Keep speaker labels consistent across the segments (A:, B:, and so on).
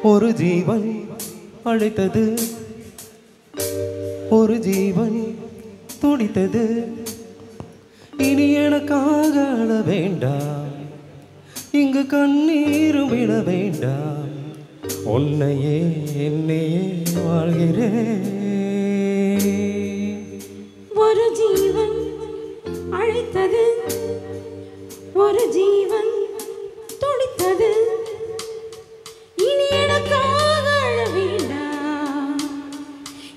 A: ஒரு ஜீவன் அழைத்தது, ஒரு ஜீவன் துடித்தது. இனி எனக்காக அழ வேண்டாம், இங்கு கண்ணீரும் விட வேண்டாம். உன்னையே என்னையே வாழ்கிறேன்.
B: ஒரு ஜீவன் அழைத்தது, ஒரு ஜீவன் துடித்தது. இனி எனக்காக அழ வேண்டாம்,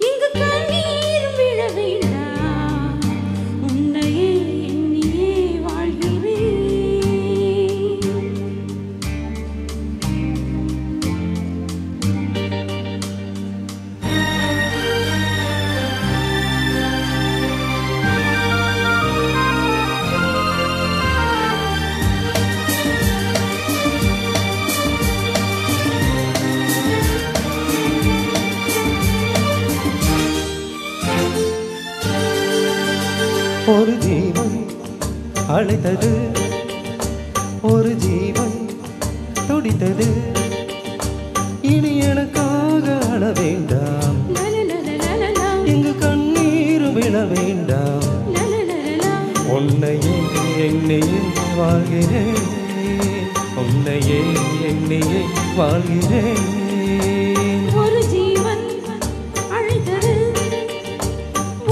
B: இங்கு கண்ணீர் விழ வேண்டாம். உன்னையே எண்ணியே வாழ்கிறேன்.
A: ஒரு ஜீவன் அழைத்தது, ஒரு ஜீவன் துடித்தது. இனி எனக்காக அழ வேண்டாம், இங்கு கண்ணீர் விழ வேண்டாம். உன்னையே என்னையே வாழ்கிறேன், உன்னையே என்னையே வாழ்கிறேன்.
B: ஒரு ஜீவன் அழைத்தது,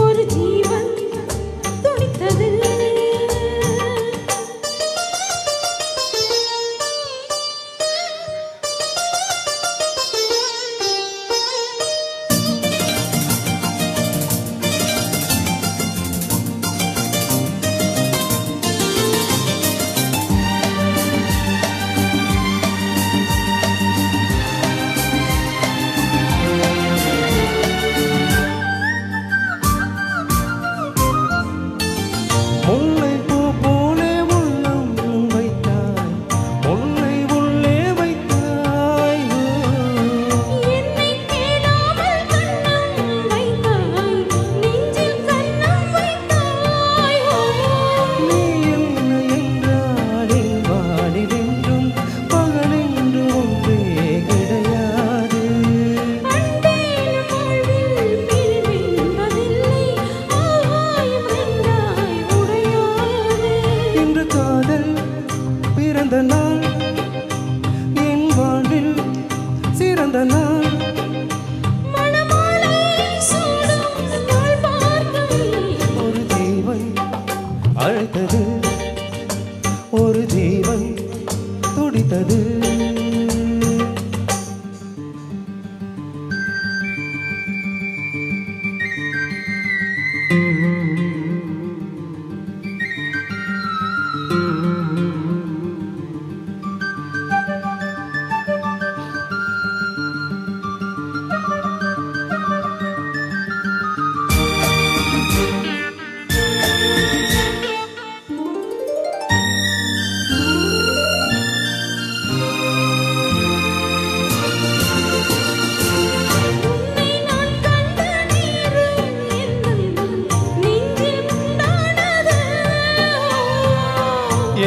B: ஒரு ஜீவன் துடித்தது.
A: பிறந்த நாள் என் வாழ்வில் சிறந்த நாள். ஒரு ஜீவன் அழைத்தது, ஒரு ஜீவன் துடித்தது.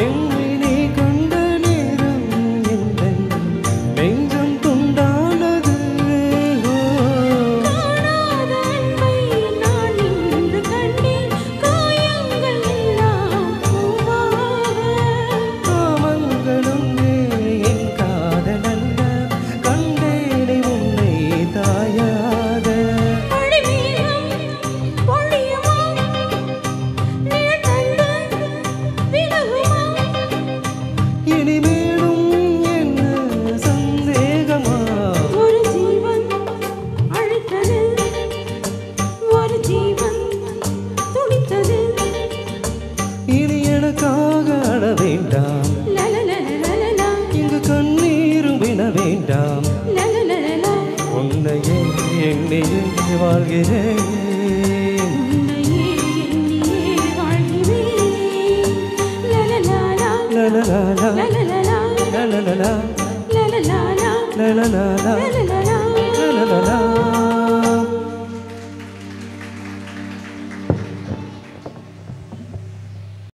A: என்னை நீ கண்ட நேரம் எந்தன் நெஞ்சம் துண்டானது.
B: காணாத அன்பை நான் இன்று கண்டேன், காயங்கள் எல்லாம் பூவாக.
A: காமங்களும் என் காதலல்ல, கண்டேனை உன்னை தாயாக.
B: அடிமேகம் பொழியுமா, நிழல் தந்து விலகுமா?
A: இனிமேலும் என்ன சந்தேகமா?
B: ஒரு ஜீவன் அழைத்தது, ஒரு ஜீவன் துடித்தது.
A: இனி எனக்காக அழ வேண்டாம்,
B: லலலலலலலா,
A: இங்கு கண்ணீரும் விட வேண்டாம்.
B: லலலலலா,
A: உன்னையே என்னையே வாழ்கிறேன்.
B: உன்னையே எண்ணியே வாழ்கிறேன். லலலாலா,
A: லலலாலா
B: லலலலா,
A: லலலலா
B: லலலாலா,
A: லலலாலா
B: லலலலா.